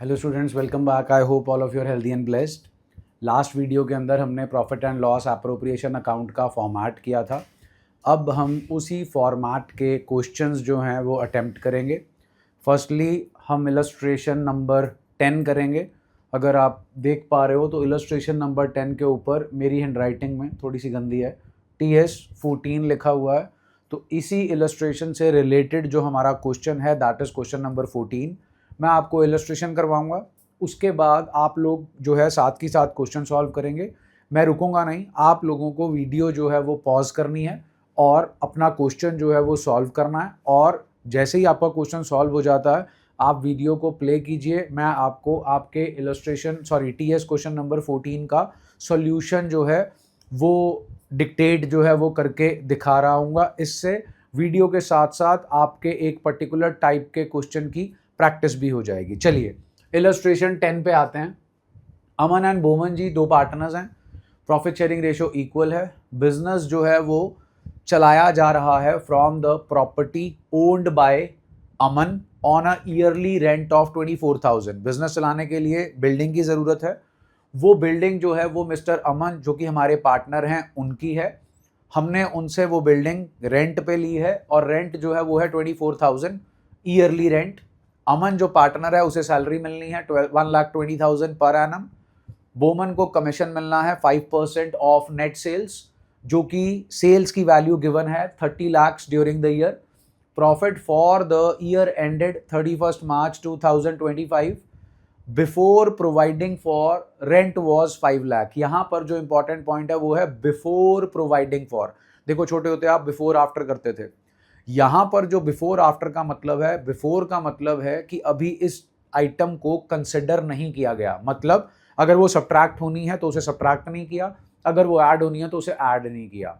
Hello students, welcome back. I hope all of you're healthy and blessed. Last video के अंदर हमने profit and loss appropriation account का format किया था। अब हम उसी फॉर्मेट के क्वेश्चंस जो हैं वो अटेम्प्ट करेंगे। फर्स्टली हम इलस्ट्रेशन नंबर 10 करेंगे। अगर आप देख पा रहे हो तो इलस्ट्रेशन नंबर 10 के ऊपर मेरी हैंडराइटिंग में थोड़ी सी गंदी है, TS14 लिखा हुआ है। तो इसी इलस्ट्रेशन से रिलेटेड जो हमारा क्वेश्चन है दैट इज़ क्वेश्चन नंबर 14। मैं आपको इलस्ट्रेशन करवाऊंगा, उसके बाद आप लोग जो है साथ के साथ क्वेश्चन सॉल्व करेंगे। मैं रुकूंगा नहीं, आप लोगों को वीडियो जो है वो पॉज करनी है और अपना क्वेश्चन जो है वो सॉल्व करना है। और जैसे ही आपका क्वेश्चन सॉल्व हो जाता है आप वीडियो को प्ले कीजिए, मैं आपको आपके TS क्वेश्चन नंबर 14 का सॉल्यूशन जो है वो डिक्टेट जो है वो करके दिखा रहा हूँगा। इससे वीडियो के साथ साथ आपके एक पर्टिकुलर टाइप के क्वेश्चन की प्रैक्टिस भी हो जाएगी। चलिए इलस्ट्रेशन 10 पे आते हैं। अमन एंड बोमन जी दो पार्टनर्स हैं, प्रॉफिट शेयरिंग रेशियो इक्वल है। बिजनेस जो है वो चलाया जा रहा है from the property owned by Aman on a yearly rent of 24,000। Business चलाने के लिए बिल्डिंग की ज़रूरत है। वो बिल्डिंग जो है वो मिस्टर अमन जो कि हमारे पार्टनर हैं उनकी है। हमने उनसे वो बिल्डिंग रेंट पे ली है और रेंट जो है वो है 24,000 ईयरली रेंट। अमन जो पार्टनर है उसे सैलरी मिलनी है 1,20,000 पर एनम। बोमन को कमीशन मिलना है 5% ऑफ नेट सेल्स, जो कि सेल्स की वैल्यू गिवन है 30 lakh during the year. Profit for the year ended 31 March 2025 before providing for rent was 5 lakh. यहाँ पर जो इंपॉर्टेंट पॉइंट है वो है बिफोर प्रोवाइडिंग फॉर। देखो छोटे होते आप बिफोर आफ्टर करते थे, यहां पर जो बिफोर आफ्टर का मतलब है, बिफोर का मतलब है कि अभी इस आइटम को कंसिडर नहीं किया गया। मतलब अगर वो सब्ट्रैक्ट होनी है तो उसे सब्ट्रैक्ट नहीं किया, अगर वो ऐड होनी है तो उसे ऐड नहीं किया।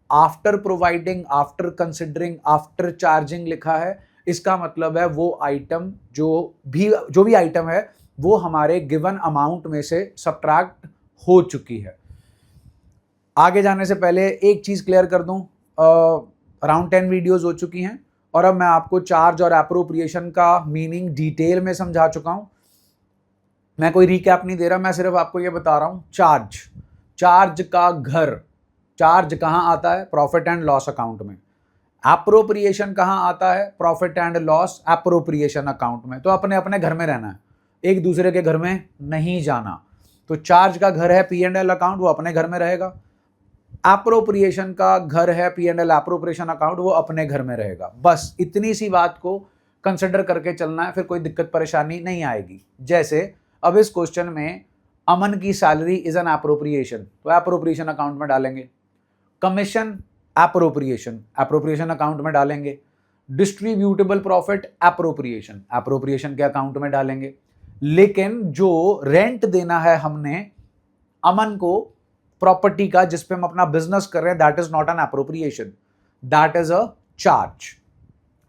After providing, after considering, after charging लिखा है, इसका मतलब है वो आइटम जो भी आइटम है वो हमारे गिवन अमाउंट में से सब्ट्रैक्ट हो चुकी है। आगे जाने से पहले एक चीज क्लियर कर दूं, अराउंड 10 वीडियोस हो चुकी हैं और अब मैं आपको चार्ज और एप्रोप्रिएशन का मीनिंग डिटेल में समझा चुका हूं। मैं कोई रिकैप नहीं दे रहा, मैं सिर्फ आपको ये बता रहा हूं। चार्ज का घर, चार्ज कहां आता है? प्रॉफिट एंड लॉस अकाउंट में। एप्रोप्रिएशन कहां आता है? Profit and loss appropriation account में। तो अपने अपने घर में रहना है, एक दूसरे के घर में नहीं जाना। तो चार्ज का घर है P&L अकाउंट, वो अपने घर में रहेगा। एप्रोप्रिएशन का घर है P&L एप्रोप्रिएशन अकाउंट, वो अपने घर में रहेगा। बस इतनी सी बात को कंसिडर करके चलना है, फिर कोई दिक्कत परेशानी नहीं आएगी। जैसे अब इस क्वेश्चन में अमन की सैलरी इज एन एप्रोप्रिएशन, तो एप्रोप्रिएशन अकाउंट में डालेंगे। कमीशन एप्रोप्रिएशन अकाउंट में डालेंगे। डिस्ट्रीब्यूटेबल प्रॉफिट एप्रोप्रिएशन के अकाउंट में डालेंगे। लेकिन जो रेंट देना है हमने अमन को प्रॉपर्टी का जिस पे हम अपना बिजनेस कर रहे हैं, that is not an appropriation, that is a charge.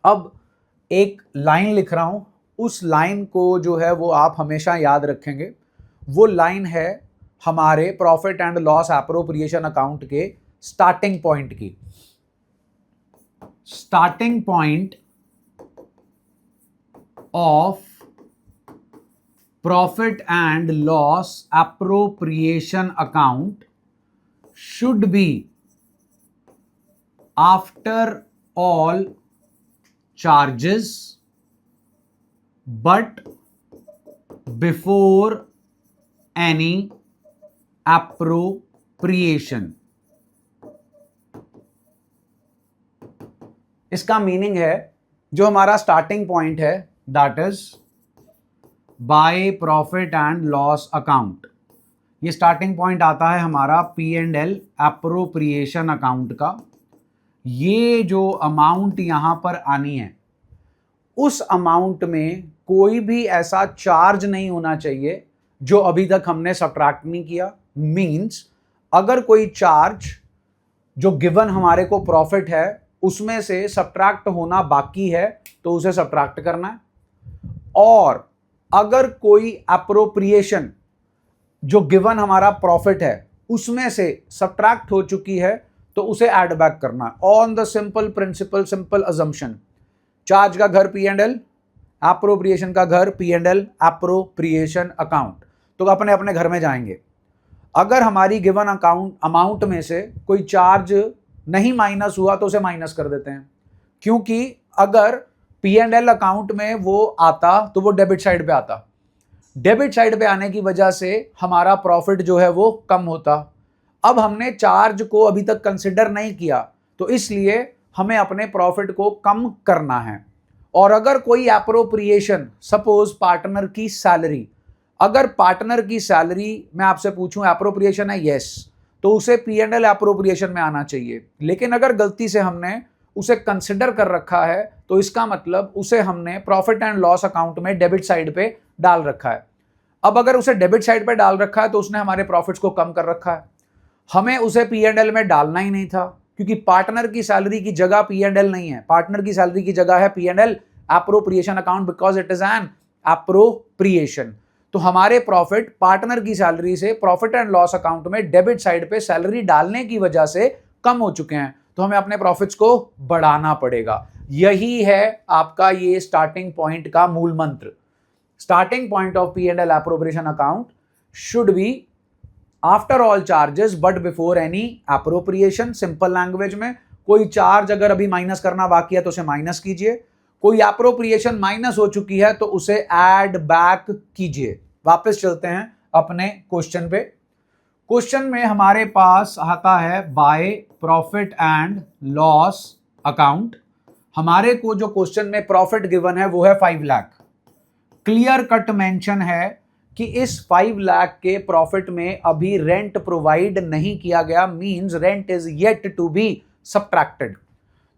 अब एक लाइन लिख रहा हूं, उस लाइन को जो है वो आप हमेशा याद रखेंगे। वो लाइन है हमारे profit and loss appropriation account के स्टार्टिंग पॉइंट की। Starting point of profit and loss appropriation account should be after all charges but before any appropriation। इसका मीनिंग है जो हमारा स्टार्टिंग पॉइंट है that is by profit and loss account. ये starting point आता है हमारा P&L एप्रोप्रिएशन अकाउंट का। ये जो अमाउंट यहां पर आनी है उस अमाउंट में कोई भी ऐसा चार्ज नहीं होना चाहिए जो अभी तक हमने सब्ट्रैक्ट नहीं किया। मींस अगर कोई चार्ज जो गिवन हमारे को प्रॉफिट है उसमें से सब्ट्रैक्ट होना बाकी है तो उसे सब्ट्रैक्ट करना है। और अगर कोई एप्रोप्रिएशन जो गिवन हमारा प्रॉफिट है उसमें से सब्ट्रैक्ट हो चुकी है तो उसे ऐड बैक करना on the simple principal, simple assumption. Charge का घर P&L, एप्रोप्रिएशन का घर, P&L एप्रोप्रिएशन अकाउंट। तो अपने अपने घर में जाएंगे। अगर हमारी गिवन अमाउंट में से कोई चार्ज नहीं माइनस हुआ तो उसे माइनस कर देते हैं, क्योंकि अगर P&L अकाउंट में वो आता तो वो डेबिट साइड पे आता। डेबिट साइड पे आने की वजह से हमारा प्रॉफिट जो है वो कम होता। अब हमने चार्ज को अभी तक कंसिडर नहीं किया, तो इसलिए हमें अपने प्रॉफिट को कम करना है। और अगर कोई एप्रोप्रिएशन, सपोज पार्टनर की सैलरी, अगर पार्टनर की सैलरी मैं आपसे पूछूं एप्रोप्रिएशन है, यस, तो उसे P&L एप्रोप्रिएशन में आना चाहिए। लेकिन अगर गलती से हमने उसे कंसिडर कर रखा है तो इसका मतलब उसे हमने प्रॉफिट एंड लॉस अकाउंट में डेबिट साइड पे डाल रखा है। अब अगर उसे डेबिट साइड पे डाल रखा है तो उसने हमारे प्रॉफिट्स को कम कर रखा है। हमें उसे P&L में डालना ही नहीं था, क्योंकि पार्टनर की सैलरी की जगह P&L नहीं है, पार्टनर की सैलरी की जगह है P&L appropriation account, because it is an appropriation. तो हमारे प्रॉफिट पार्टनर की सैलरी से प्रॉफिट एंड लॉस अकाउंट में डेबिट साइड पे सैलरी डालने की वजह से कम हो चुके हैं, तो हमें अपने प्रॉफिट्स को बढ़ाना पड़ेगा। यही है आपका ये स्टार्टिंग पॉइंट का मूल मंत्र। Starting point of P&L appropriation account should be after all charges but before any appropriation. Simple language में, कोई चार्ज अगर अभी माइनस करना बाकी है तो उसे माइनस कीजिए, कोई एप्रोप्रिएशन माइनस हो चुकी है तो उसे ऐड बैक कीजिए। वापस चलते हैं अपने क्वेश्चन पे। क्वेश्चन में हमारे पास आता है by profit and loss account. हमारे को जो क्वेश्चन में प्रॉफिट गिवन है वो है 5 लाख। क्लियर कट मेंशन है कि इस 5 लाख के प्रॉफिट में अभी रेंट प्रोवाइड नहीं किया गया, means rent is yet to be subtracted.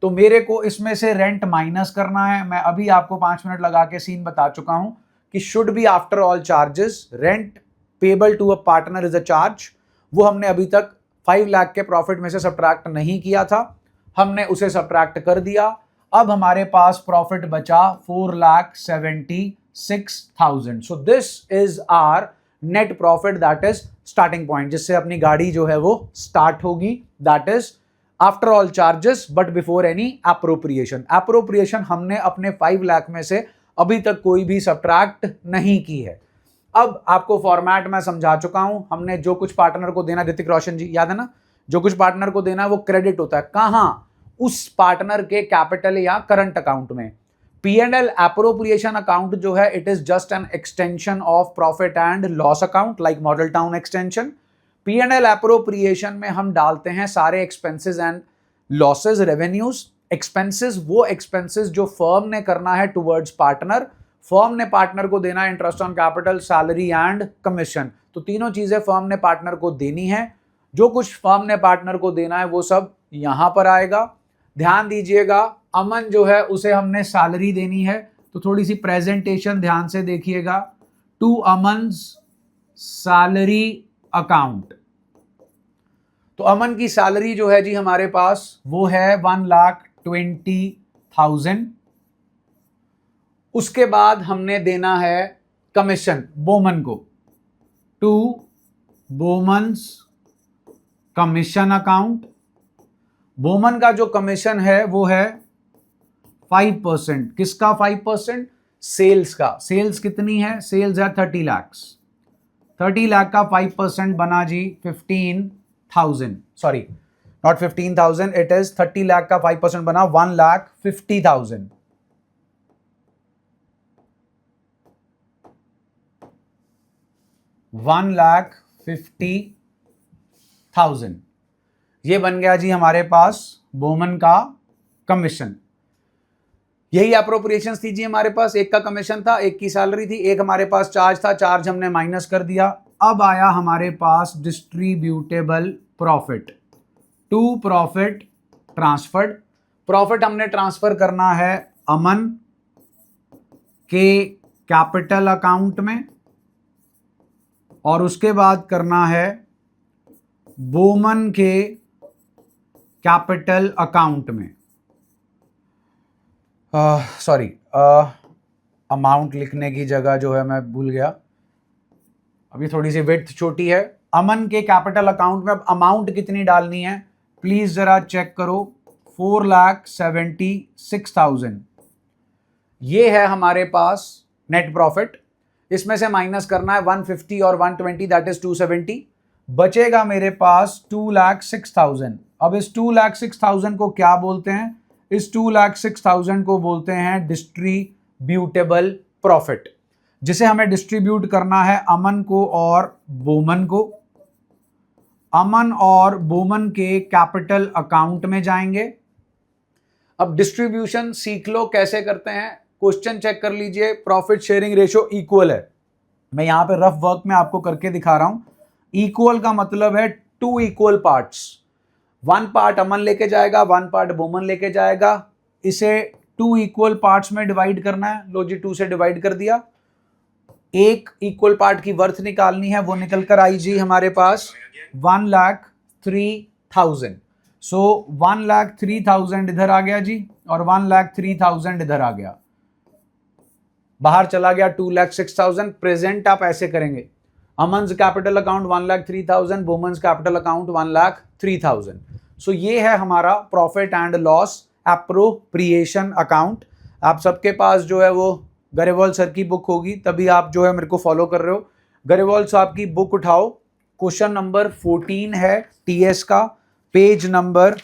तो मेरे को इसमें से रेंट माइनस करना है। मैं अभी आपको 5 मिनट लगा के सीन बता चुका हूं कि should be after all charges, rent payable to a partner is a charge. वो हमने अभी तक 5 लाख के प्रॉफिट में से सब्ट्रैक्ट नहीं किया था, हमने उसे सब्ट्रैक्ट कर दिया। अब हमारे पास प्रॉफिट बचा 4,76,000। So this is our net profit, that is starting point, जिससे अपनी गाड़ी जो है वो स्टार्ट होगी। That is after all charges but before any appropriation. Appropriation हमने अपने 5 लाख में से अभी तक कोई भी सब्ट्रैक्ट नहीं की है। अब आपको फॉर्मेट मैं समझा चुका हूं। हमने जो कुछ पार्टनर को देना, ऋतिक रोशन जी याद है ना, जो कुछ पार्टनर को देना है वो क्रेडिट होता है। कहां? उस पार्टनर के कैपिटल या करंट अकाउंट में। P&L एप्रोप्रिएशन अकाउंट जो है it is just an extension of profit and loss account, like model town extension. P&L appropriation में हम डालते हैं सारे expenses and losses, revenues. Expenses वो एक्सपेंसेस जो फर्म ने करना है टुवर्ड्स पार्टनर। फर्म ने पार्टनर को देना है interest on capital, salary and commission. तो तीनों चीजें फर्म ने पार्टनर को देनी है। जो कुछ फर्म ने पार्टनर को देना है वो सब यहां पर आएगा। ध्यान दीजिएगा, अमन जो है उसे हमने सैलरी देनी है, तो थोड़ी सी प्रेजेंटेशन ध्यान से देखिएगा। To Aman's salary account. तो अमन की सैलरी जो है जी हमारे पास वो है 1,20,000। उसके बाद हमने देना है कमीशन बोमन को, to Boman's commission account. Boman का जो कमीशन है वो है 5%। किसका 5%? सेल्स का। सेल्स कितनी है? सेल्स है 30 लाख। 30 लाख का 5% बना जी 15,000। Sorry, not 15,000, it is 30 lakh का 5% बना 1,50,000। $1,50,000 ये बन गया जी हमारे पास बोमन का कमीशन। यही एप्रोप्रिएशंस थी जी हमारे पास। एक का कमीशन था, एक की सैलरी थी, एक हमारे पास चार्ज था, चार्ज हमने माइनस कर दिया। अब आया हमारे पास distributable profit, to profit transferred. Profit हमने ट्रांसफर करना है अमन के कैपिटल अकाउंट में और उसके बाद करना है बोमन के कैपिटल अकाउंट में। सॉरी, अमाउंट लिखने की जगह जो है मैं भूल गया, अभी थोड़ी सी विड्थ छोटी है। अमन के कैपिटल अकाउंट में अब अमाउंट कितनी डालनी है प्लीज जरा चेक करो। 4,76,000। ये है हमारे पास नेट प्रॉफिट, इसमें से माइनस करना है 150 और 120, दैट इज 270, बचेगा मेरे पास 2,06,000। अब इस 2,06,000 को क्या बोलते हैं? इस 2,06,000 को बोलते हैं डिस्ट्रीब्यूटेबल प्रॉफिट, जिसे हमें डिस्ट्रीब्यूट करना है अमन को और बोमन को। अमन और बोमन के कैपिटल अकाउंट में जाएंगे। अब डिस्ट्रीब्यूशन सीख लो कैसे करते हैं, क्वेश्चन चेक कर लीजिए, प्रॉफिट शेयरिंग रेशियो इक्वल है। मैं यहां पे रफ वर्क में आपको करके दिखा रहा हूं। इक्वल का मतलब है 2 इक्वल पार्ट्स, 1 पार्ट अमन लेके जाएगा, 1 पार्ट बोमन लेके जाएगा। इसे 2 इक्वल पार्ट्स में डिवाइड करना है। लो जी, 2 से डिवाइड कर दिया। एक इक्वल पार्ट की वर्थ निकालनी है, वो निकल कर आई जी हमारे पास 1,03,000। सो 1,03,000 इधर आ गया जी, और 1,03,000 इधर आ गया, बाहर चला गया 2,06,000। प्रेजेंट आप ऐसे करेंगे, Aman's capital account 1,03,000, women's capital account 1,03,000। So ये है हमारा profit and loss appropriation account. आप सबके पास जो है वो गरेवाल सर की बुक होगी, तभी आप जो है मेरे को फॉलो कर रहे हो। गरेवाल साहब की बुक उठाओ, क्वेश्चन नंबर 14 है टीएस का, पेज नंबर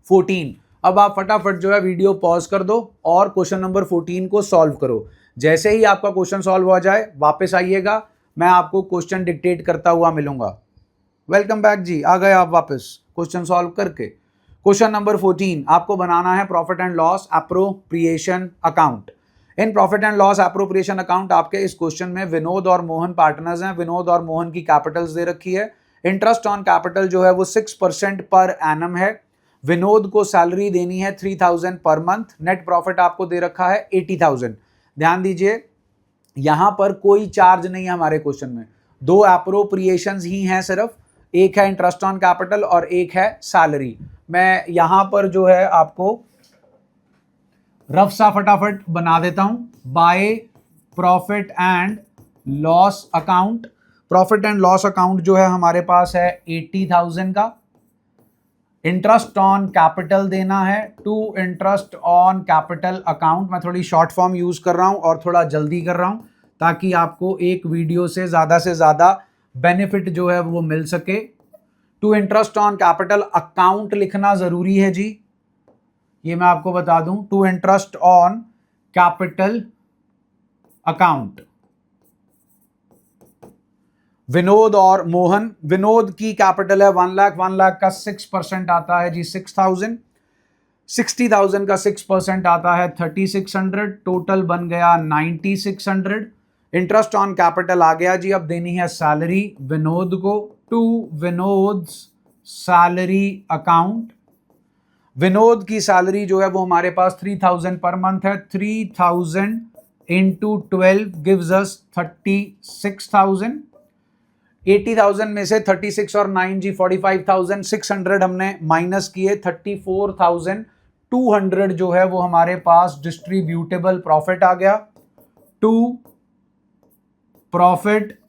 14। अब आप फटाफट जो है वीडियो पॉज कर दो और क्वेश्चन नंबर 14 को सॉल्व करो। जैसे ही आपका क्वेश्चन सॉल्व हो जाए वापस आइएगा, मैं आपको क्वेश्चन डिक्टेट करता हुआ मिलूंगा। वेलकम बैक जी, आ गए आप वापस क्वेश्चन सॉल्व करके। क्वेश्चन नंबर 14 आपको बनाना है profit and loss appropriation account. In profit and loss appropriation account आपके इस क्वेश्चन में विनोद और मोहन पार्टनर्स हैं। विनोद और मोहन की कैपिटल्स दे रखी है। इंटरेस्ट ऑन कैपिटल जो है वो 6% पर एनम है। विनोद को सैलरी देनी है 3,000 पर मंथ। नेट प्रॉफिट आपको दे रखा है 80,000। ध्यान दीजिए, यहां पर कोई चार्ज नहीं है हमारे क्वेश्चन में, 2 एप्रोप्रिएशंस ही हैं सिर्फ, एक है इंटरेस्ट ऑन कैपिटल और एक है सैलरी। मैं यहां पर जो है आपको रफ सा फटाफट बना देता हूं। By profit and loss account, profit and loss account जो है हमारे पास है 80,000 का। इंटरेस्ट ऑन कैपिटल देना है to interest on capital account. मैं थोड़ी शॉर्ट फॉर्म यूज कर रहा हूं और थोड़ा जल्दी कर रहा हूं ताकि आपको एक वीडियो से ज्यादा बेनिफिट जो है वो मिल सके। To interest on capital account लिखना जरूरी है जी, ये मैं आपको बता दूं। To interest on capital account, Vinod और मोहन। विनोद की कैपिटल है 1 लाख, 1 लाख का 6% आता है जी 6,000, 60,000 का 6% आता है 3,600, टोटल बन गया 9,600। इंटरेस्ट ऑन कैपिटल आ गया जी। अब देनी है सैलरी विनोद को, to Vinod's salary account. Vinod की सैलरी जो है वो हमारे पास 3,000 पर मंथ है। 3,000 इंटू 12 गिव्स अस 36,000। 80,000 में से 36 और 9 जी 45,600 हमने माइनस किए। 34,200 जो है वो हमारे पास डिस्ट्रीब्यूटेबल प्रॉफिट आ गया। टू प्रॉफिट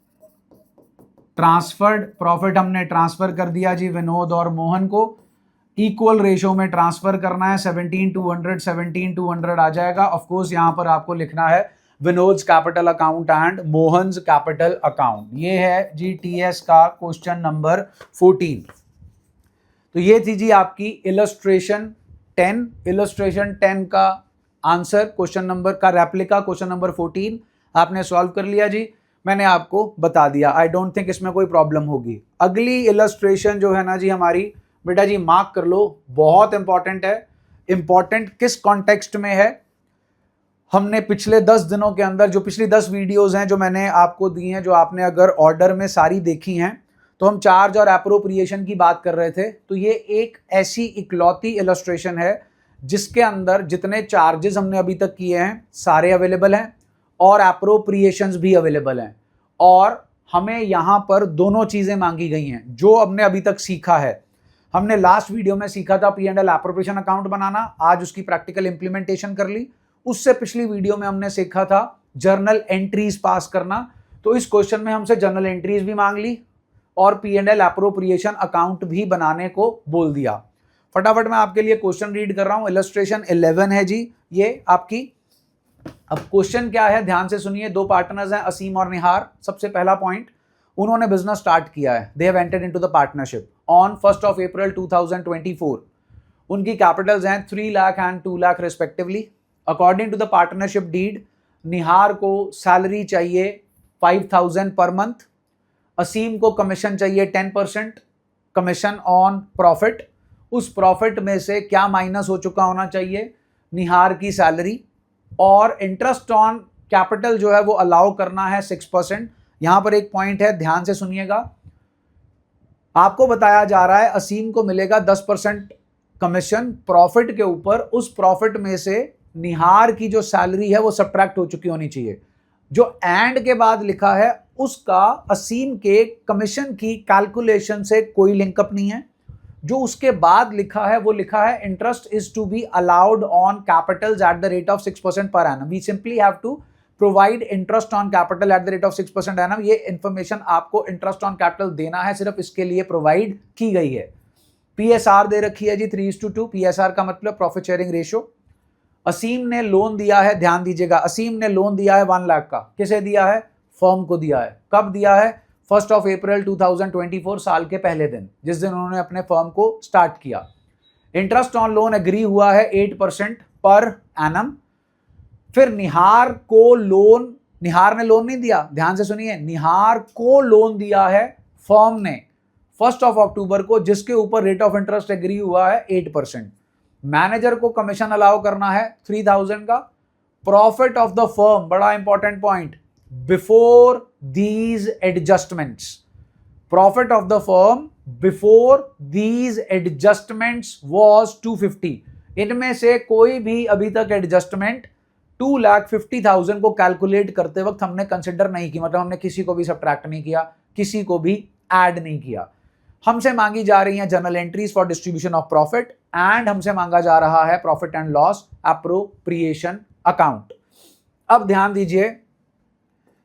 ट्रांसफर्ड, प्रॉफिट हमने ट्रांसफर कर दिया जी विनोद और मोहन को। इक्वल रेशियो में ट्रांसफर करना है, 17,200 आ जाएगा। ऑफ कोर्स यहां पर आपको लिखना है Vinod's capital account and Mohan's capital account. ये है जी टीएस का क्वेश्चन नंबर 14। तो ये थी जी आपकी इलस्ट्रेशन 10। इलस्ट्रेशन 10 का आंसर क्वेश्चन नंबर का रेप्लिका क्वेश्चन नंबर 14 आपने सॉल्व कर लिया जी, मैंने आपको बता दिया। आई डोंट थिंक इसमें कोई प्रॉब्लम होगी। अगली इलस्ट्रेशन जो है ना जी हमारी, बेटा जी मार्क कर लो, बहुत इंपॉर्टेंट है। इंपॉर्टेंट किस कॉन्टेक्स्ट में है? हमने पिछले 10 दिनों के अंदर जो पिछली 10 वीडियोस हैं जो मैंने आपको दी हैं, जो आपने अगर ऑर्डर में सारी देखी हैं, तो हम चार्ज और एप्रोप्रिएशन की बात कर रहे थे। तो ये एक ऐसी इकलौती इलस्ट्रेशन है जिसके अंदर जितने चार्जेस हमने अभी तक किए हैं सारे अवेलेबल हैं और एप्रोप्रिएशंस भी अवेलेबल हैं। और हमें यहाँ पर दोनों चीज़ें मांगी गई हैं जो हमने अभी तक सीखा है। हमने लास्ट वीडियो में सीखा था P&L एप्रोप्रिएशन अकाउंट बनाना, आज उसकी प्रैक्टिकल इंप्लीमेंटेशन कर ली। उससे पिछली वीडियो में हमने सीखा था जर्नल एंट्रीज पास करना। तो इस क्वेश्चन में हमसे जर्नल एंट्रीज भी मांग ली और P&L एप्रोप्रिएशन अकाउंट भी बनाने को बोल दिया। फटाफट मैं आपके लिए क्वेश्चन रीड कर रहा हूं। इलस्ट्रेशन 11 है जी ये आपकी। अब क्वेश्चन क्या है, ध्यान से सुनिए। दो पार्टनर्स हैं, असीम और निहार। सबसे पहला पॉइंट, उन्होंने बिजनेस स्टार्ट किया है। They have entered into the partnership on 1 April 2024। उनकी कैपिटल्स हैं 3 lakh and 2 lakh respectively. According to the partnership deed, Nihar को सैलरी चाहिए 5,000 पर मंथ। असीम को कमीशन चाहिए 10% कमीशन ऑन प्रॉफिट। उस प्रॉफिट में से क्या माइनस हो चुका होना चाहिए, निहार की सैलरी। और इंटरेस्ट ऑन कैपिटल जो है वो अलाउ करना है 6%। यहां पर एक पॉइंट है, ध्यान से सुनिएगा। आपको बताया जा रहा है असीम को मिलेगा 10% कमीशन प्रॉफिट के ऊपर। उस प्रॉफिट में से निहार की जो सैलरी है वो सब्ट्रैक्ट हो चुकी होनी चाहिए। जो एंड के बाद लिखा है उसका असीम के कमीशन की कैलकुलेशन से कोई लिंकअप नहीं है। जो उसके बाद लिखा है वो लिखा है interest is to be allowed on capitals at the rate of 6% per annum. We simply have to provide interest on capital at the rate of 6% annum. ये इंफॉर्मेशन आपको इंटरेस्ट ऑन कैपिटल देना है, सिर्फ इसके लिए प्रोवाइड की गई है। पीएसआर दे रखी है जी 3:2। पीएसआर का मतलब प्रॉफिट शेयरिंग रेशियो। असीम ने लोन दिया है, ध्यान दीजिएगा, असीम ने लोन दिया है 1 लाख का। किसे दिया है, फर्म को दिया है। कब दिया है, 1 अप्रैल 2024, साल के पहले दिन, जिस दिन उन्होंने अपने फर्म को स्टार्ट किया। इंटरेस्ट ऑन लोन एग्री हुआ है 8% पर एनम। फिर निहार को लोन, निहार ने लोन नहीं दिया, ध्यान से सुनिए, निहार को लोन दिया है फर्म ने 1 अक्टूबर को, जिसके ऊपर रेट ऑफ इंटरेस्ट एग्री हुआ है 8%। मैनेजर को कमीशन अलाउ करना है 3,000 का। प्रॉफिट ऑफ द फर्म, बड़ा important point, before these adjustments, profit of the firm before these adjustments was 250। इनमें से कोई भी अभी तक एडजस्टमेंट 2,50,000 को कैलकुलेट करते वक्त हमने कंसिडर नहीं की, मतलब हमने किसी को भी सब्ट्रैक्ट नहीं किया, किसी को भी ऐड नहीं किया। हमसे मांगी जा रही हैं journal entries for distribution of profit and हमसे मांगा जा रहा है profit and loss appropriation account. अब ध्यान दीजिए,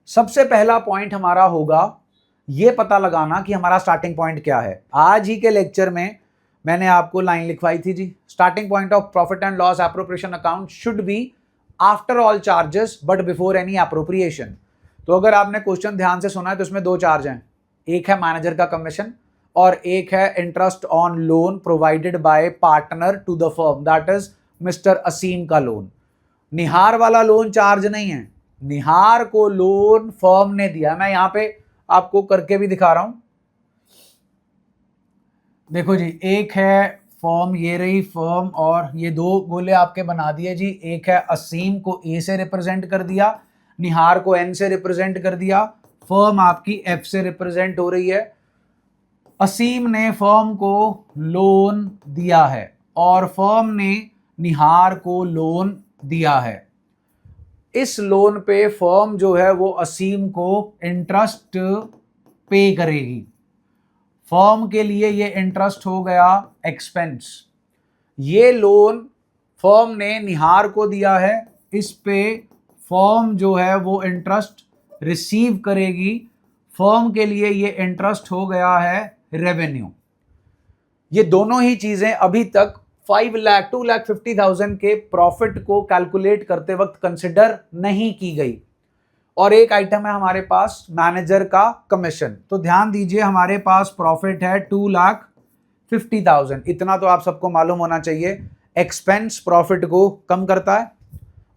सबसे पहला पॉइंट हमारा होगा यह पता लगाना कि हमारा स्टार्टिंग पॉइंट क्या है। आज ही के लेक्चर में मैंने आपको लाइन लिखवाई थी जी, starting point of profit and loss appropriation account should be after all charges but before any appropriation. तो अगर आपने क्वेश्चन ध्यान से सुना है तो इसमें 2 चार्ज हैं, एक है मैनेजर का कमीशन और एक है interest on loan provided by partner to the firm, that is mister Aseem का लोन। निहार वाला लोन चार्ज नहीं है, निहार को लोन फर्म ने दिया। मैं यहां पे आपको करके भी दिखा रहा हूं, देखो जी, एक है फर्म, ये रही फर्म, और ये 2 गोले आपके बना दिए जी। एक है असीम को ए से रिप्रेजेंट कर दिया, निहार को एन से रिप्रेजेंट कर दिया, फर्म आपकी एफ से रिप्रेजेंट हो रही है। असीम ने फर्म को लोन दिया है और फर्म ने निहार को लोन दिया है। इस लोन पे फर्म जो है वो असीम को इंटरेस्ट पे करेगी। फर्म के लिए ये इंटरेस्ट हो गया एक्सपेंस। ये लोन फर्म ने निहार को दिया है, इस पे फर्म जो है वो इंटरेस्ट रिसीव करेगी। फर्म के लिए ये इंटरेस्ट हो गया है रेवेन्यू। ये दोनों ही चीजें अभी तक 2,50,000 के प्रॉफिट को कैलकुलेट करते वक्त कंसिडर नहीं की गई। और एक आइटम है हमारे पास मैनेजर का कमीशन। तो ध्यान दीजिए, हमारे पास प्रॉफिट है 2,50,000। इतना तो आप सबको मालूम होना चाहिए, एक्सपेंस प्रॉफिट को कम करता है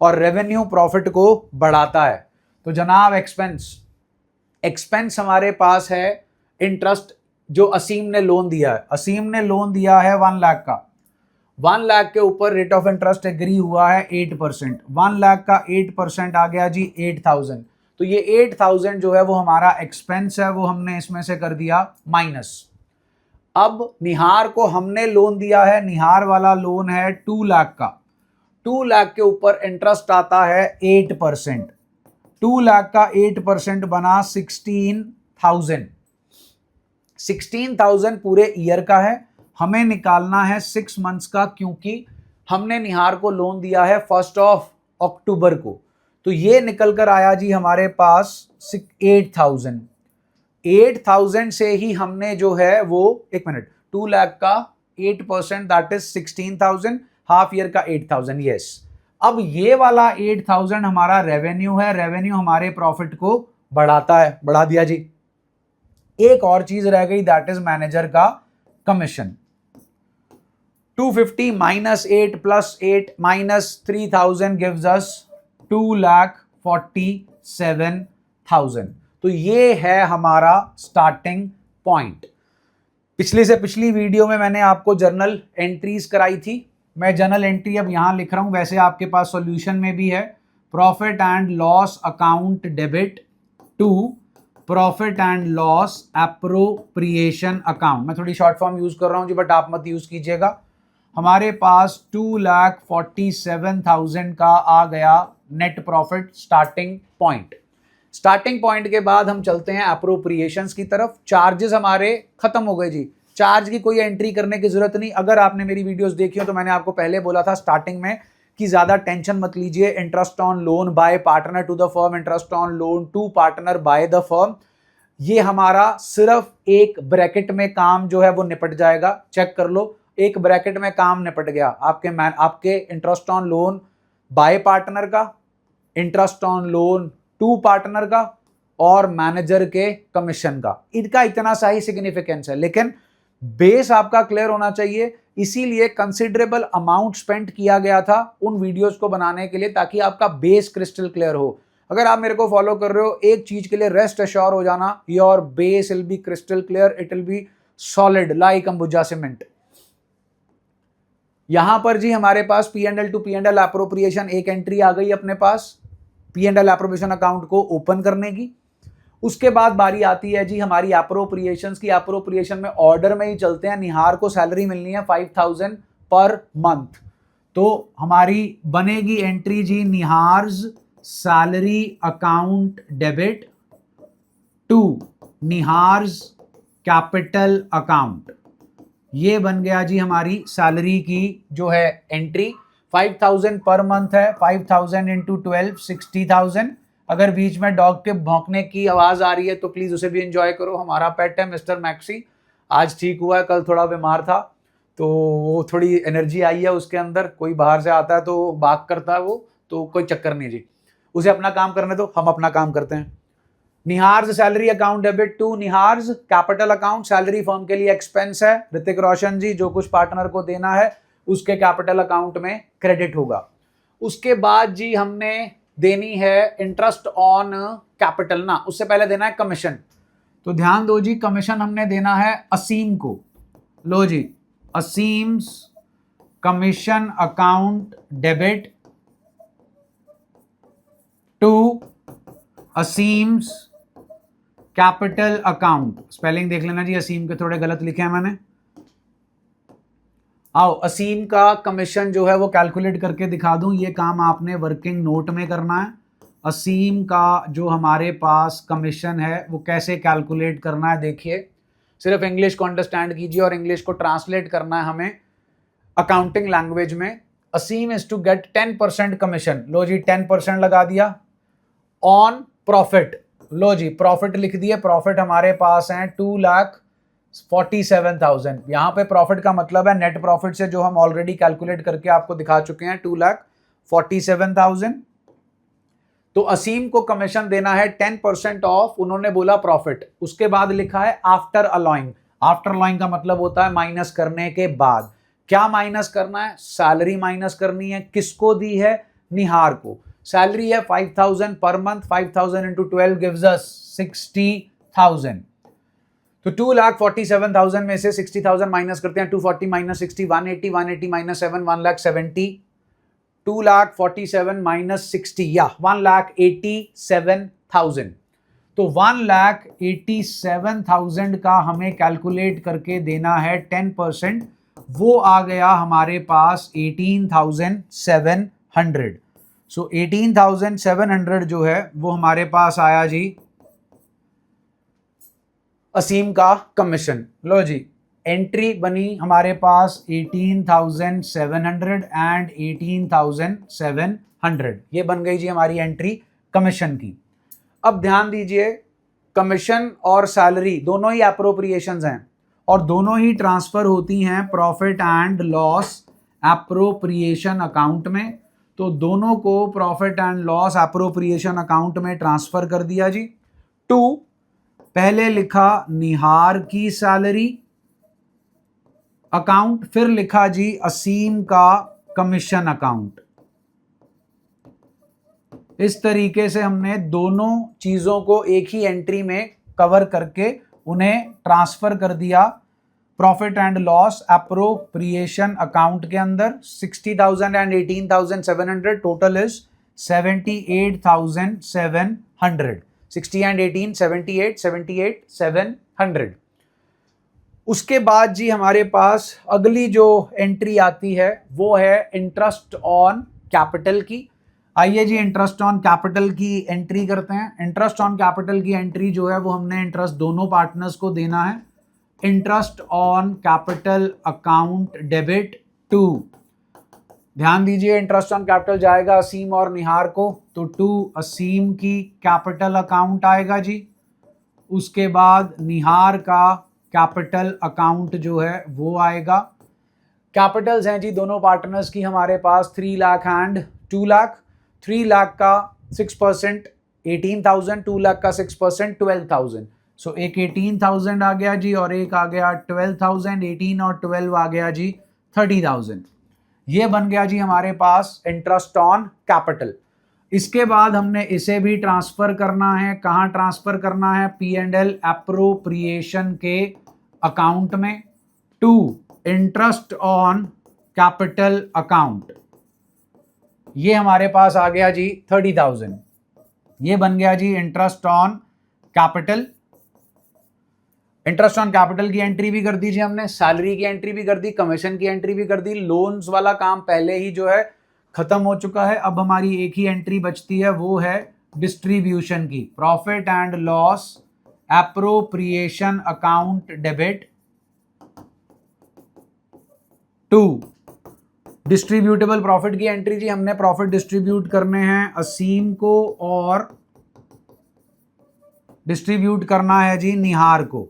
और रेवेन्यू प्रॉफिट को बढ़ाता है। तो जनाब एक्सपेंस हमारे पास है इंटरेस्ट जो असीम ने लोन दिया है। असीम ने लोन दिया है 1 लाख का, 1 लाख के ऊपर रेट ऑफ इंटरेस्ट एग्री हुआ है 8%। 1 लाख का 8% आ गया जी 8,000। तो ये 8,000 जो है वो हमारा एक्सपेंस है, वो हमने इसमें से कर दिया माइनस। अब निहार को हमने लोन दिया है, निहार वाला लोन है 2 लाख का। 2 लाख के ऊपर इंटरेस्ट आता है 8%। 2 लाख का 8% बना 16,000। 16,000 पूरे ईयर का है, हमें निकालना है 6 मंथ्स का, क्योंकि हमने निहार को लोन दिया है 1 अक्टूबर को। तो ये निकल कर आया जी हमारे पास 8,000। 8,000 से ही हमने जो है वो 2 लाख का 8% दैट इज 16,000, हाफ ईयर का 8,000। यस, अब ये वाला 8,000 हमारा रेवेन्यू है, रेवेन्यू हमारे प्रॉफिट को बढ़ाता है, बढ़ा दिया जी। एक और चीज रह गई, दैट इज मैनेजर का commission. 250 minus 8 plus 8 minus 3,000 gives us 2,47,000। तो ये है हमारा स्टार्टिंग पॉइंट। पिछले से पिछली वीडियो में मैंने आपको जर्नल एंट्रीज कराई थी, मैं जर्नल एंट्री अब यहां लिख रहा हूं, वैसे आपके पास सॉल्यूशन में भी है। Profit and loss account debit to profit and loss appropriation account. मैं थोड़ी शॉर्ट फॉर्म यूज कर रहा हूं जी, बट आप मत यूज कीजिएगा। हमारे पास 2,47,000 का आ गया net profit starting point. Starting point के बाद हम चलते हैं एप्रोप्रिएशंस की तरफ। चार्जेस हमारे खत्म हो गए जी, चार्ज की कोई एंट्री करने की जरूरत नहीं। अगर आपने मेरी वीडियोस देखी हो तो मैंने आपको पहले बोला था स्टार्टिंग में कि ज्यादा टेंशन मत लीजिए। Interest on loan by partner to the firm, interest on loan to partner by the firm, ये हमारा सिर्फ एक ब्रैकेट में काम जो है वो निपट जाएगा। चेक कर लो, एक ब्रैकेट में काम निपट गया। आपके interest on loan by partner का, interest on loan to partner का और मैनेजर के कमीशन का, इनका इतना सा ही सिग्निफिकेंस है। लेकिन बेस आपका क्लियर होना चाहिए, इसीलिए कंसिडरेबल अमाउंट स्पेंड किया गया था उन वीडियोस को बनाने के लिए, ताकि आपका बेस क्रिस्टल क्लियर हो। अगर आप मेरे को फॉलो कर रहे हो, एक चीज के लिए रेस्ट अश्योर हो जाना, your base will be crystal clear, it will be solid like Ambuja cement. यहां पर जी हमारे पास P&L टू P&L एप्रोप्रिएशन एक एंट्री आ गई अपने पास, P&L एप्रोप्रिएशन अकाउंट को ओपन करने की। उसके बाद बारी आती है जी हमारी एप्रोप्रिएशंस की। एप्रोप्रिएशन में ऑर्डर में ही चलते हैं। निहार को सैलरी मिलनी है 5,000 पर मंथ, तो हमारी बनेगी एंट्री जी Nihar's salary account debit to Nihar's capital account. ये बन गया जी हमारी सैलरी की जो है एंट्री। 5,000 पर मंथ है, 5,000 इंटू 12 60,000। अगर बीच में डॉग के भौंकने की आवाज आ रही है तो प्लीज उसे भी एंजॉय करो। हमारा पेट है मिस्टर मैक्सी, आज ठीक हुआ है, कल थोड़ा बीमार था तो वो थोड़ी एनर्जी आई है उसके अंदर। कोई बाहर से आता है तो बाग करता है वो, तो कोई चक्कर नहीं जी, उसे अपना काम करने दो, हम अपना काम करते हैं। Nihar's salary account debit to Nihar's capital account. Salary firm के लिए एक्सपेंस है, ऋतिक रोशन जी जो कुछ पार्टनर को देना है उसके कैपिटल अकाउंट में क्रेडिट होगा। उसके बाद जी हमने देनी है इंटरेस्ट ऑन कैपिटल ना, उससे पहले देना है कमीशन। तो ध्यान दो जी, कमीशन हमने देना है असीम को। लो जी, Aseem's commission account debit to Aseem's capital account. Spelling देख लेना जी, असीम के थोड़े गलत लिखे हैं मैंने। आओ असीम का कमीशन जो है वो कैलकुलेट करके दिखा दूं, ये काम आपने वर्किंग नोट में करना है। असीम का जो हमारे पास कमीशन है वो कैसे कैलकुलेट करना है, देखिए सिर्फ इंग्लिश को अंडरस्टैंड कीजिए और इंग्लिश को ट्रांसलेट करना है हमें अकाउंटिंग लैंग्वेज में। Aseem is to get 10% commission. लो जी 10% लगा दिया ऑन प्रॉफिट। लो जी प्रॉफिट लिख दिए, प्रॉफिट हमारे पास है 2,47,000। यहां पे प्रॉफिट का मतलब है नेट प्रॉफिट से जो हम ऑलरेडी कैलकुलेट करके आपको दिखा चुके हैं 2,47,000। तो असीम को कमीशन देना है 10% ऑफ, उन्होंने बोला प्रॉफिट। उसके बाद लिखा है आफ्टर अलाउइंग। आफ्टर अलाउइंग का मतलब होता है माइनस करने के बाद। क्या माइनस करना है? सैलरी माइनस करनी है। किसको दी है? निहार को। सैलरी है 5,000 per month, 5,000 into 12 gives us 60,000। तो 2,47,000 में से 60,000 माइनस करते हैं, 240 माइनस 60 180, 180 माइनस 7 1,70,000, 2,47,000 माइनस 60 या 1,87,000। तो 1,87,000 का हमें कैलकुलेट करके देना है 10%, वो आ गया हमारे पास 18,700। सो 18,700 जो है वो हमारे पास आया जी असीम का कमीशन। लो जी एंट्री बनी हमारे पास 18,700 एंड 18,700, ये बन गई जी हमारी एंट्री कमीशन की। अब ध्यान दीजिए, कमीशन और सैलरी दोनों ही एप्रोप्रिएशंस हैं और दोनों ही ट्रांसफर होती हैं profit and loss appropriation account में। तो दोनों को profit and loss appropriation account में ट्रांसफर कर दिया जी। 2, पहले लिखा निहार की सैलरी अकाउंट, फिर लिखा जी असीम का कमीशन अकाउंट। इस तरीके से हमने दोनों चीजों को एक ही एंट्री में कवर करके उन्हें ट्रांसफर कर दिया profit and loss appropriation account के अंदर। 60,000 एंड 18,700 टोटल इज 78,700। 60 एंड 18 78,700। उसके बाद जी हमारे पास अगली जो एंट्री आती है वो है इंटरेस्ट ऑन कैपिटल की। आइए जी इंटरेस्ट ऑन कैपिटल की एंट्री करते हैं। इंटरेस्ट ऑन कैपिटल की एंट्री जो है वो हमने इंटरेस्ट दोनों पार्टनर्स को देना है। Interest on capital account debit 2। ध्यान दीजिए इंटरेस्ट ऑन कैपिटल जाएगा असीम और निहार को, तो 2 असीम की कैपिटल अकाउंट आएगा जी। उसके बाद निहार का कैपिटल अकाउंट जो है वो आएगा। कैपिटल्स हैं जी दोनों पार्टनर्स की हमारे पास 3 लाख एंड 2 लाख। 3 लाख का 6% 18,000, 2 लाख का 6% 12,000। सो एक 18,000 आ गया जी और एक आ गया 12,000। 18 और 12 आ गया जी 30,000। ये बन गया जी हमारे पास इंटरेस्ट ऑन कैपिटल। इसके बाद हमने इसे भी ट्रांसफर करना है। कहाँ ट्रांसफर करना है? P&L एप्रोप्रिएशन के अकाउंट में। 2 इंटरेस्ट ऑन कैपिटल अकाउंट, ये हमारे पास आ गया जी 30,000। ये बन गया जी interest on capital. Interest on capital की एंट्री भी कर दीजिए हमने, सैलरी की एंट्री भी कर दी, कमीशन की एंट्री भी कर दी। लोन्स वाला काम पहले ही जो है खत्म हो चुका है। अब हमारी एक ही एंट्री बचती है, वो है डिस्ट्रीब्यूशन की। Profit and loss appropriation account debit 2। Distributable profit की एंट्री जी हमने प्रॉफिट डिस्ट्रीब्यूट करने हैं असीम को और डिस्ट्रीब्यूट करना है जी निहार को।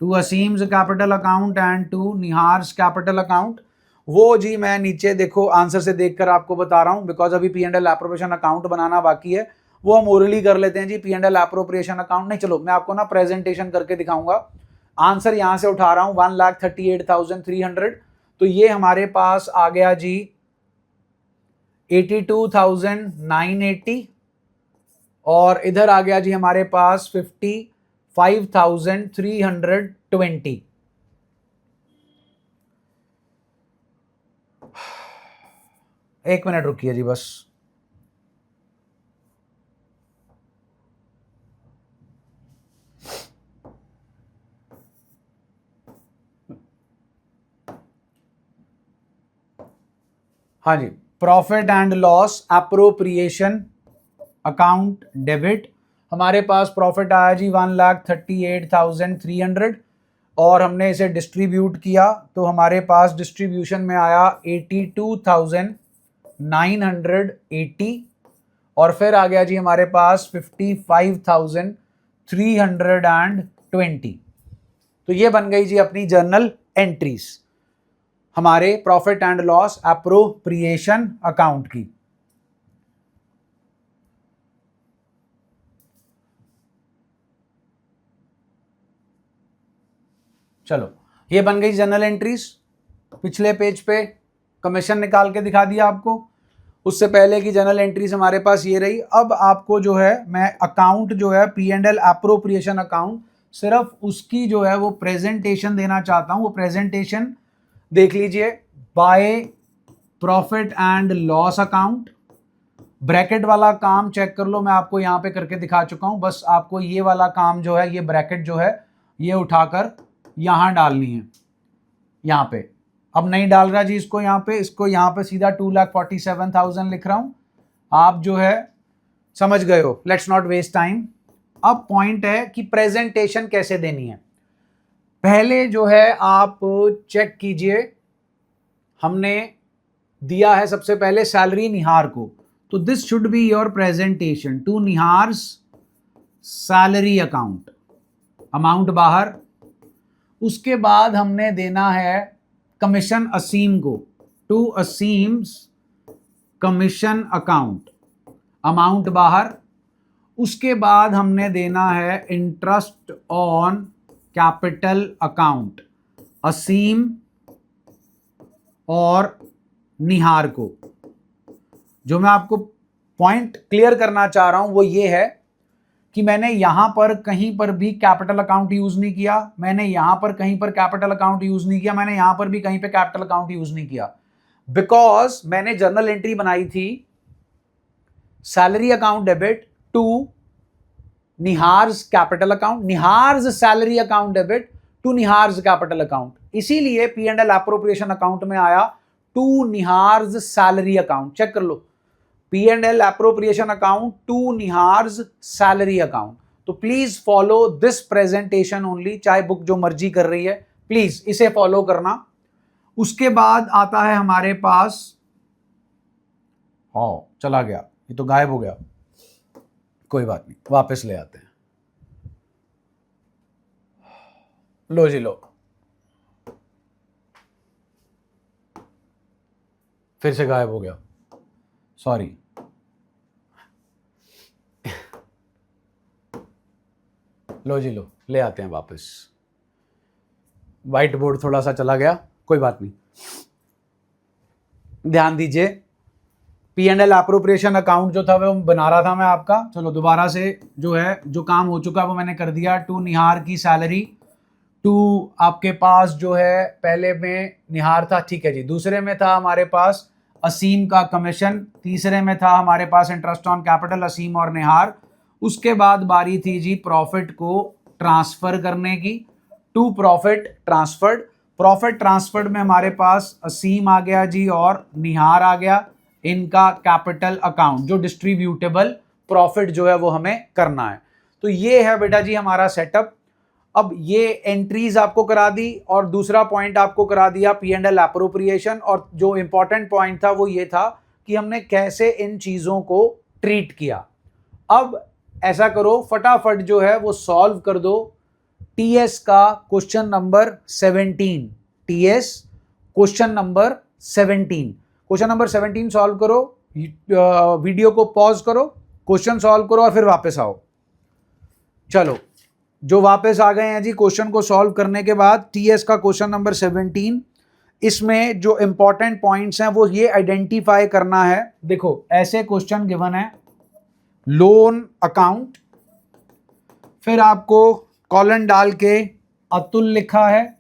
2 Aseem's capital account and 2 Nihar's capital account. वो जी मैं नीचे देखो आंसर से देखकर आपको बता रहा हूं, बिकॉज अभी P&L एप्रोप्रिएशन अकाउंट बनाना बाकी है, वो हम ओरली कर लेते हैं जी। P&L एप्रोप्रिएशन अकाउंट नहीं, चलो मैं आपको ना प्रेजेंटेशन करके दिखाऊंगा। आंसर यहां से उठा रहा हूं 1,38,300। तो ये हमारे पास आ गया जी 82,980 और इधर आ गया जी हमारे पास 55,320। एक मिनट रुकिए जी बस। हाँ जी, profit and loss appropriation account debit हमारे पास प्रॉफिट आया जी 1,38,300 और हमने इसे डिस्ट्रीब्यूट किया तो हमारे पास डिस्ट्रीब्यूशन में आया 82,980 और फिर आ गया जी हमारे पास 55,320। तो ये बन गई जी अपनी जर्नल एंट्रीज हमारे profit and loss appropriation account की। चलो ये बन गई जनरल एंट्रीज। पिछले पेज पे कमीशन निकाल के दिखा दिया आपको, उससे पहले की जनरल एंट्रीज हमारे पास ये रही। अब आपको जो है मैं अकाउंट जो है P&L एप्रोप्रिएशन अकाउंट सिर्फ उसकी जो है वो प्रेजेंटेशन देना चाहता हूं। वो प्रेजेंटेशन देख लीजिए। By profit and loss account, bracket वाला काम चेक कर लो, मैं आपको यहां पे करके दिखा चुका हूं। बस आपको ये वाला काम जो है, ये ब्रैकेट जो है ये उठाकर यहां डालनी है, यहां पे। अब नहीं डाल रहा जी इसको यहां पे, इसको यहां पे सीधा 2,47,000 लिख रहा हूं। आप जो है समझ गए हो, लेट्स नॉट वेस्ट टाइम। अब पॉइंट है कि प्रेजेंटेशन कैसे देनी है। पहले जो है आप चेक कीजिए, हमने दिया है सबसे पहले सैलरी निहार को, तो this should be your presentation to Nihar's salary account, amount बाहर। उसके बाद हमने देना है कमीशन असीम को, to Aseem's commission account, amount बाहर। उसके बाद हमने देना है interest on capital account, Aseem और निहार को। जो मैं आपको पॉइंट क्लियर करना चाह रहा हूं वो ये है कि मैंने यहां पर कहीं पर भी कैपिटल अकाउंट यूज नहीं किया, मैंने यहां पर कहीं पर कैपिटल अकाउंट यूज नहीं किया, मैंने यहां पर भी कहीं पे कैपिटल अकाउंट यूज नहीं किया, बिकॉज मैंने जर्नल एंट्री बनाई थी salary account debit to Nihar's capital account, Nihar's salary account debit to Nihar's capital account. इसीलिए P and L appropriation account में आया to Nihar's salary account. Check कर लो, P and L appropriation account to Nihar's salary account. तो please follow this presentation only, चाहे book जो मर्जी कर रही है प्लीज इसे फॉलो करना। उसके बाद आता है हमारे पास, हाँ चला गया, ये तो गायब हो गया, कोई बात नहीं, वापस ले आते हैं। लो जी लो, फिर से गायब हो गया, सॉरी। लो जी लो, ले आते हैं वापस। व्हाइट बोर्ड थोड़ा सा चला गया, कोई बात नहीं। ध्यान दीजिए, P and L appropriation account जो था वो बना रहा था मैं आपका। चलो दोबारा से जो है, जो काम हो चुका वो मैंने कर दिया। टू निहार की सैलरी, टू आपके पास जो है पहले में निहार था, ठीक है जी। दूसरे में था हमारे पास असीम का कमीशन, तीसरे में था हमारे पास इंटरेस्ट ऑन कैपिटल, असीम और निहार। उसके बाद बारी थी जी प्रॉफिट को ट्रांसफर करने की, to profit transferred. Profit transferred में हमारे पास असीम आ गया जी और निहार आ गया, इनका कैपिटल अकाउंट, जो डिस्ट्रीब्यूटेबल प्रॉफिट जो है वो हमें करना है। तो ये है बेटा जी हमारा सेटअप। अब ये एंट्रीज आपको करा दी और दूसरा पॉइंट आपको करा दिया पी एंड एल एप्रोप्रिएशन। और जो इंपॉर्टेंट पॉइंट था वो ये था कि हमने कैसे इन चीजों को ट्रीट किया। अब ऐसा करो, फटाफट जो है वो सॉल्व कर दो टीएस का question number 17। TS question number 17, question number 17 solve करो। वीडियो को पॉज करो, क्वेश्चन सॉल्व करो और फिर वापस आओ। चलो, जो वापस आ गए हैं जी क्वेश्चन को सॉल्व करने के बाद, टीएस का क्वेश्चन नंबर 17, इसमें जो इंपॉर्टेंट पॉइंट्स हैं वो ये आइडेंटिफाई करना है। देखो, ऐसे क्वेश्चन गिवन है, लोन अकाउंट, फिर आपको कॉलन डाल के अतुल लिखा है,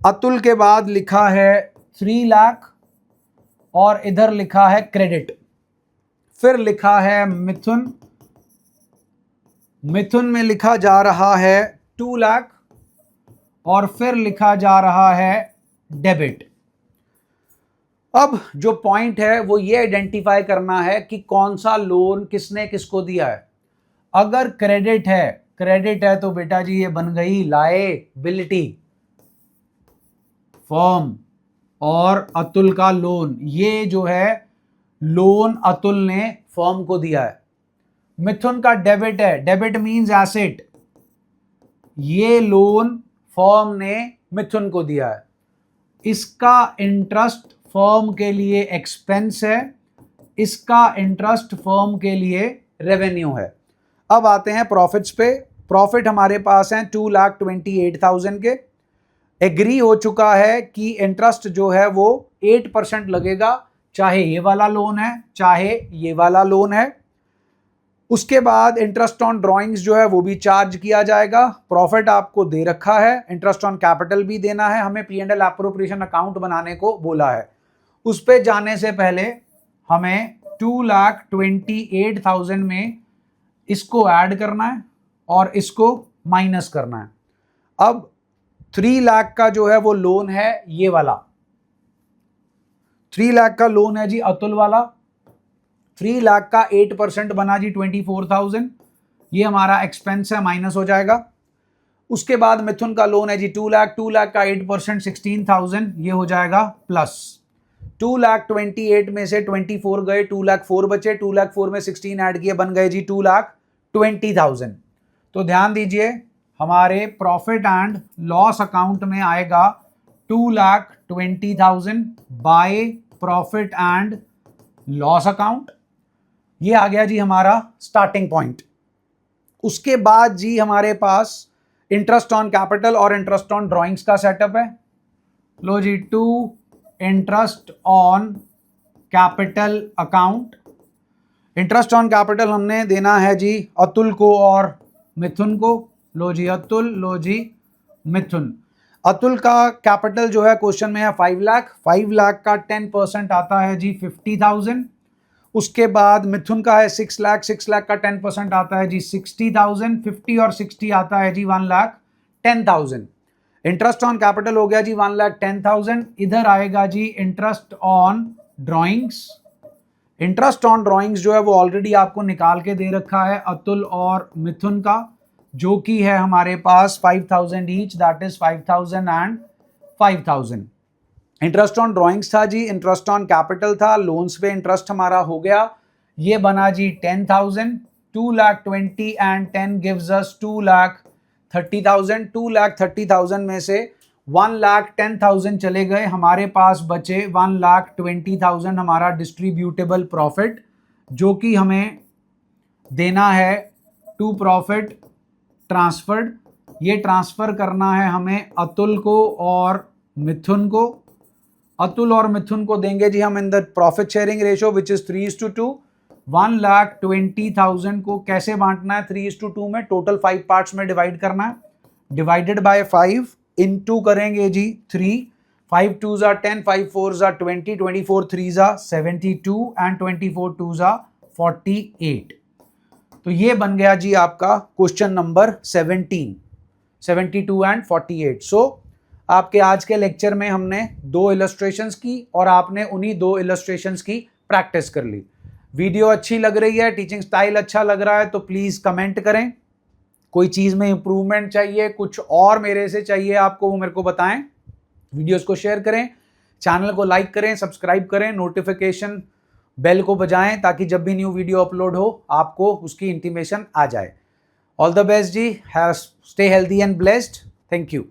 अतुल के बाद लिखा है 3 लाख और इधर लिखा है क्रेडिट, फिर लिखा है मिथुन, मिथुन में लिखा जा रहा है 2 लाख और फिर लिखा जा रहा है डेबिट। अब जो पॉइंट है वो ये आइडेंटिफाई करना है कि कौन सा लोन किसने किसको दिया है। अगर क्रेडिट है तो बेटा जी ये बन गई लायबिलिटी, फॉर्म और अतुल का लोन। ये जो है लोन अतुल ने फॉर्म को दिया है। मिथुन का डेबिट है, डेबिट मींस एसेट, ये लोन फॉर्म ने मिथुन को दिया है। इसका इंटरेस्ट फर्म के लिए एक्सपेंस है, इसका इंटरेस्ट फर्म के लिए रेवेन्यू है। अब आते हैं प्रॉफिट्स पे। प्रॉफिट हमारे पास हैं 2,28,000 के। एग्री हो चुका है कि इंटरेस्ट जो है वो 8% लगेगा, चाहे ये वाला लोन है चाहे ये वाला लोन है। उसके बाद इंटरेस्ट ऑन ड्राइंग्स जो है वो भी चार्ज किया जाएगा। प्रॉफिट आपको दे रखा है, इंटरेस्ट ऑन कैपिटल भी देना है। हमें P and L appropriation account बनाने को बोला है। उस पे जाने से पहले हमें 2,28,000 में इसको ऐड करना है और इसको माइनस करना है। अब 3 लाख का जो है वो लोन है, ये वाला 3 लाख का लोन है जी अतुल वाला। 3 लाख का 8% बना जी 24,000, ये हमारा एक्सपेंस है, माइनस हो जाएगा। उसके बाद मिथुन का लोन है जी 2 लाख, 2 लाख का 8% 16,000, ये हो जाएगा प्लस 2,28,000 में से 24 गए, 2,04,000 बचे, 2,04,000 में 16 ऐड किए, बन गए जी 2,20,000। तो ध्यान दीजिए, हमारे प्रॉफिट एंड लॉस अकाउंट में आएगा 2,20,000 by profit and loss account, ये आ गया जी हमारा स्टार्टिंग पॉइंट। उसके बाद जी हमारे पास इंटरेस्ट ऑन कैपिटल और इंटरेस्ट ऑन ड्राइंग्स का सेटअप है। लो जी, to interest on capital account. Interest on capital हमने देना है जी अतुल को और मिथुन को। लो जी अतुल, लो जी मिथुन। अतुल का कैपिटल जो है क्वेश्चन में है 5 लाख। 5 लाख का 10% आता है जी 50,000। उसके बाद मिथुन का है 6 लाख। 6 लाख का 10% आता है जी 60,000। 50 और 60 आता है जी 1,10,000। इंटरेस्ट ऑन कैपिटल हो गया जी 1,10,000। इधर आएगा जी interest on drawings. Interest on drawings जो है वो ऑलरेडी आपको निकाल के दे रखा है अतुल और मिथुन का, जो कि है हमारे पास 5,000 each, that is 5,000 and 5,000। Interest on drawings था जी, इंटरेस्ट ऑन कैपिटल था, लोन्स पे इंटरेस्ट हमारा हो गया, ये बना जी 10,000। 2,20,000 एंड 10 गिव्स अस 2,30,000। 2,30,000 में से 1,10,000 चले गए, हमारे पास बचे 1,20,000 हमारा डिस्ट्रीब्यूटेबल प्रॉफिट, जो कि हमें देना है टू प्रॉफिट ट्रांसफर्ड। ये ट्रांसफर करना है हमें अतुल को और मिथुन को। अतुल और मिथुन को देंगे जी हम in the profit sharing ratio which is 3:2। 1,20,000 को कैसे बांटना है 3:2 में, टोटल 5 पार्ट्स में डिवाइड करना है, डिवाइडेड बाय 5 इनटू करेंगे जी 3। 5 2s are 10, 5 4s are 20, 24 3s are 72 and 24 2s are 48। तो ये बन गया जी आपका क्वेश्चन नंबर 17, 72 एंड 48। सो आपके आज के लेक्चर में हमने 2 इलस्ट्रेशंस की और आपने उन्हीं 2 इलस्ट्रेशंस की प्रैक्टिस कर ली। वीडियो अच्छी लग रही है, टीचिंग स्टाइल अच्छा लग रहा है तो प्लीज़ कमेंट करें। कोई चीज़ में इंप्रूवमेंट चाहिए, कुछ और मेरे से चाहिए आपको, वो मेरे को बताएं। वीडियोस को शेयर करें, चैनल को लाइक करें, सब्सक्राइब करें, नोटिफिकेशन बेल को बजाएं ताकि जब भी न्यू वीडियो अपलोड हो आपको उसकी इंटीमेशन आ जाए। ऑल द बेस्ट जी, have stay healthy and blessed. Thank you.